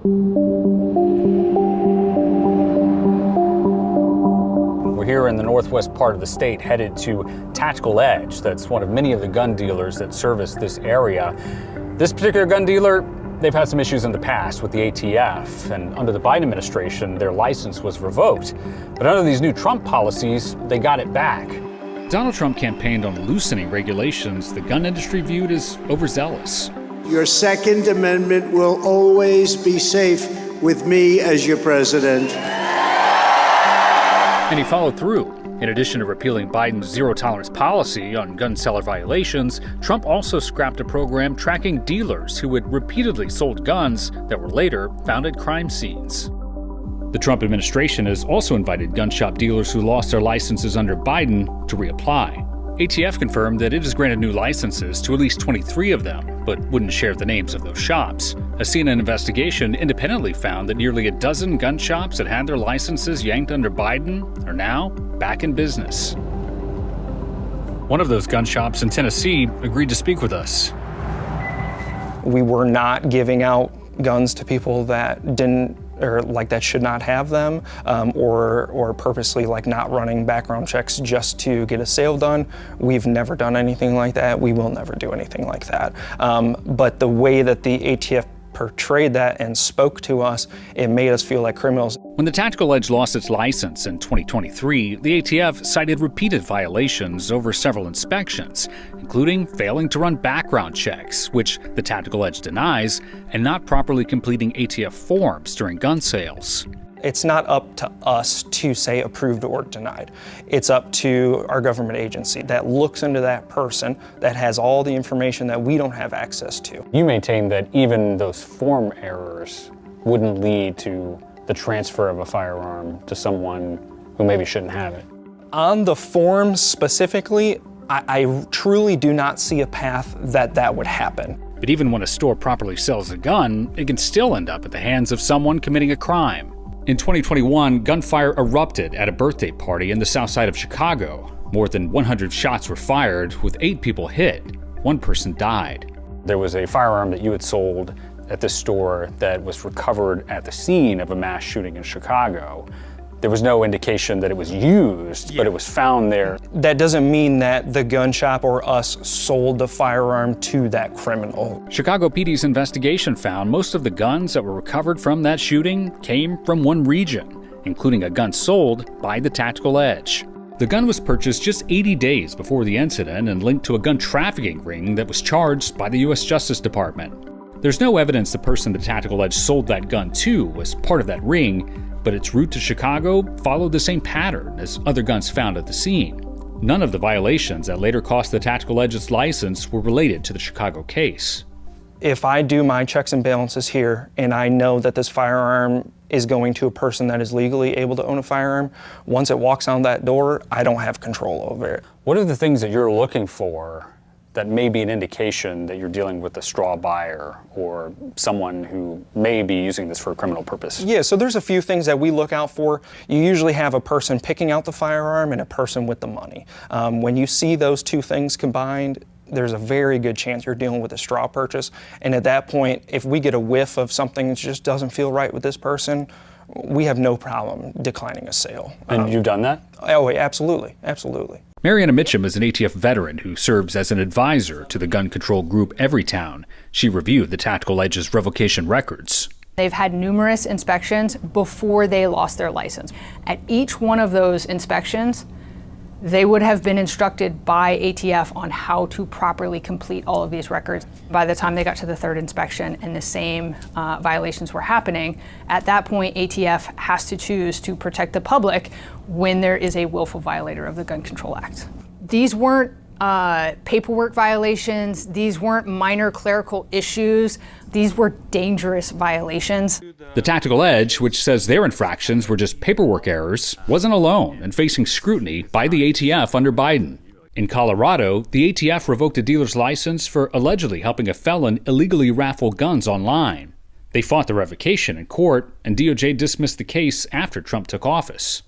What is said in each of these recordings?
We're here in the northwest part of the state, headed to Tactical Edge. That's one of many of the gun dealers that service this area. This particular gun dealer, they've had some issues in the past with the ATF, and under the Biden administration, their license was revoked. But under these new Trump policies, they got it back. Donald Trump campaigned on loosening regulations the gun industry viewed as overzealous. Your Second Amendment will always be safe with me as your president. And he followed through. In addition to repealing Biden's zero-tolerance policy on gun seller violations, Trump also scrapped a program tracking dealers who had repeatedly sold guns that were later found at crime scenes. The Trump administration has also invited gun shop dealers who lost their licenses under Biden to reapply. ATF confirmed that it has granted new licenses to at least 23 of them, but wouldn't share the names of those shops. A CNN investigation independently found that nearly a dozen gun shops that had their licenses yanked under Biden are now back in business. One of those gun shops in Tennessee agreed to speak with us. We were not giving out guns to people that didn't, or like that should not have them, or purposely like not running background checks just to get a sale done. We've never done anything like that. We will never do anything like that. But the way that the ATF portrayed that and spoke to us, it made us feel like criminals. When the Tactical Edge lost its license in 2023, the ATF cited repeated violations over several inspections, including failing to run background checks, which the Tactical Edge denies, and not properly completing ATF forms during gun sales. It's not up to us to say approved or denied. It's up to our government agency that looks into that person, that has all the information that we don't have access to. You maintain that even those form errors wouldn't lead to the transfer of a firearm to someone who maybe shouldn't have it. On the forms specifically, I truly do not see a path that would happen. But even when a store properly sells a gun, it can still end up at the hands of someone committing a crime. In 2021, gunfire erupted at a birthday party in the south side of Chicago. More than 100 shots were fired, with 8 people hit. 1 person died. There was a firearm that you had sold at this store that was recovered at the scene of a mass shooting in Chicago. There was no indication that it was used, but it was found there. That doesn't mean that the gun shop or us sold the firearm to that criminal. Chicago PD's investigation found most of the guns that were recovered from that shooting came from one region, including a gun sold by the Tactical Edge. The gun was purchased just 80 days before the incident and linked to a gun trafficking ring that was charged by the U.S. Justice Department. There's no evidence the person the Tactical Edge sold that gun to was part of that ring, but its route to Chicago followed the same pattern as other guns found at the scene. None of the violations that later cost the Tactical Edge its license were related to the Chicago case. If I do my checks and balances here and I know that this firearm is going to a person that is legally able to own a firearm, once it walks out that door, I don't have control over it. What are the things that you're looking for that may be an indication that you're dealing with a straw buyer or someone who may be using this for a criminal purpose? Yeah, so there's a few things that we look out for. You usually have a person picking out the firearm and a person with the money. When you see those two things combined, there's a very good chance you're dealing with a straw purchase. And at that point, if we get a whiff of something that just doesn't feel right with this person, we have no problem declining a sale. And you've done that? Oh, absolutely, absolutely. Mariana Mitchum is an ATF veteran who serves as an advisor to the gun control group Everytown. She reviewed the Tactical Edge's revocation records. They've had numerous inspections before they lost their license. At each one of those inspections, they would have been instructed by ATF on how to properly complete all of these records. By the time they got to the 3rd inspection and the same violations were happening, at that point ATF has to choose to protect the public when there is a willful violator of the Gun Control Act. These weren't paperwork violations, these weren't minor clerical issues, these were dangerous violations. The Tactical Edge, which says their infractions were just paperwork errors, wasn't alone and facing scrutiny by the ATF under Biden. In Colorado, the ATF revoked a dealer's license for allegedly helping a felon illegally raffle guns online. They fought the revocation in court, and DOJ dismissed the case after Trump took office.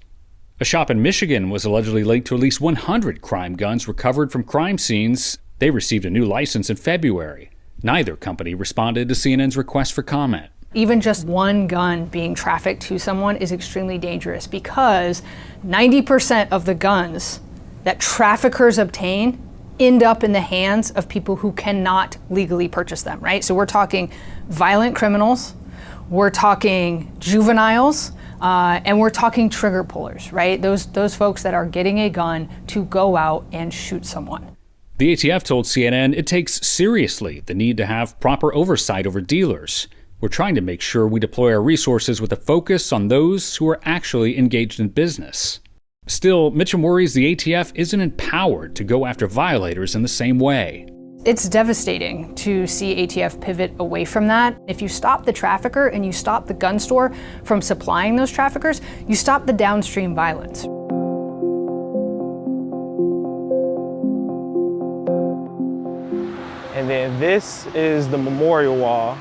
A shop in Michigan was allegedly linked to at least 100 crime guns recovered from crime scenes. They received a new license in February. Neither company responded to CNN's request for comment. Even just one gun being trafficked to someone is extremely dangerous because 90% of the guns that traffickers obtain end up in the hands of people who cannot legally purchase them, right? So we're talking violent criminals, we're talking juveniles, and we're talking trigger pullers, right? Those folks that are getting a gun to go out and shoot someone. The ATF told CNN it takes seriously the need to have proper oversight over dealers. We're trying to make sure we deploy our resources with a focus on those who are actually engaged in business. Still, Mitchum worries the ATF isn't empowered to go after violators in the same way. It's devastating to see ATF pivot away from that. If you stop the trafficker and you stop the gun store from supplying those traffickers, you stop the downstream violence. And then this is the memorial wall,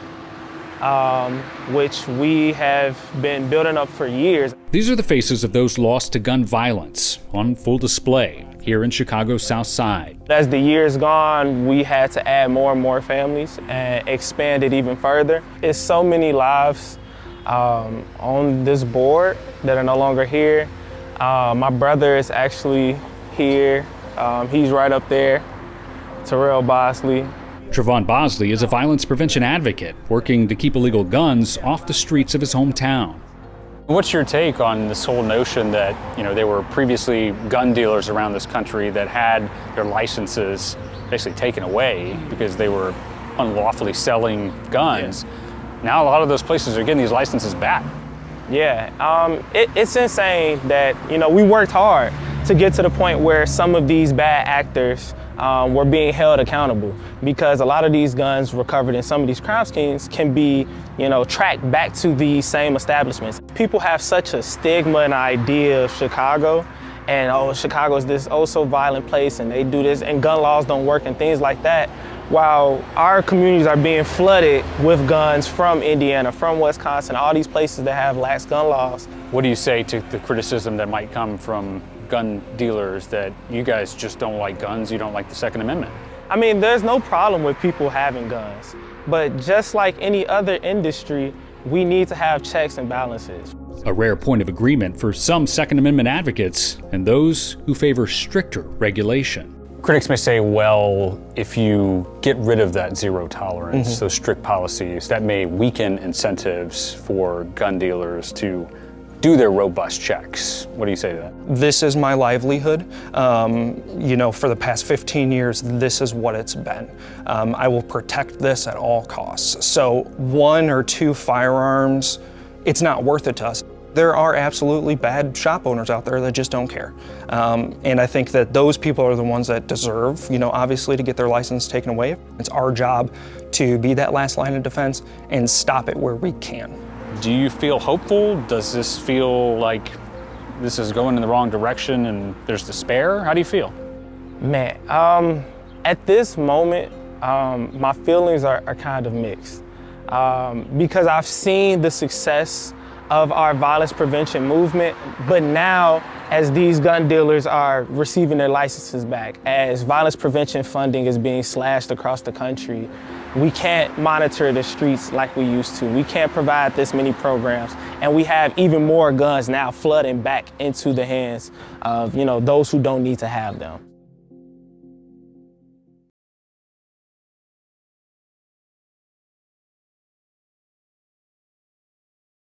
which we have been building up for years. These are the faces of those lost to gun violence on full display here in Chicago's South Side. As the years gone, we had to add more and more families and expand it even further. It's so many lives on this board that are no longer here. My brother is actually here. He's right up there, Terrell Bosley. Trevon Bosley is a violence prevention advocate working to keep illegal guns off the streets of his hometown. What's your take on this whole notion that, there were previously gun dealers around this country that had their licenses basically taken away because they were unlawfully selling guns? Yeah. Now a lot of those places are getting these licenses back. Yeah, it's insane that, we worked hard to get to the point where some of these bad actors were being held accountable, because a lot of these guns recovered in some of these crime schemes can be, tracked back to these same establishments. People have such a stigma and idea of Chicago, and Chicago is this so violent place, and they do this, and gun laws don't work and things like that. While our communities are being flooded with guns from Indiana, from Wisconsin, all these places that have lax gun laws. What do you say to the criticism that might come from gun dealers that you guys just don't like guns, you don't like the Second Amendment? I mean, there's no problem with people having guns, but just like any other industry, we need to have checks and balances. A rare point of agreement for some Second Amendment advocates and those who favor stricter regulation. Critics may say, well, if you get rid of that zero tolerance, those strict policies, that may weaken incentives for gun dealers to do their robust checks. What do you say to that? This is my livelihood. For the past 15 years, this is what it's been. I will protect this at all costs. So 1 or 2 firearms, it's not worth it to us. There are absolutely bad shop owners out there that just don't care. And I think that those people are the ones that deserve, obviously to get their license taken away. It's our job to be that last line of defense and stop it where we can. Do you feel hopeful? Does this feel like this is going in the wrong direction and there's despair? How do you feel? Man, at this moment, my feelings are kind of mixed. Because I've seen the success of our violence prevention movement, but now as these gun dealers are receiving their licenses back, as violence prevention funding is being slashed across the country, we can't monitor the streets like we used to. We can't provide this many programs, and we have even more guns now flooding back into the hands of those who don't need to have them.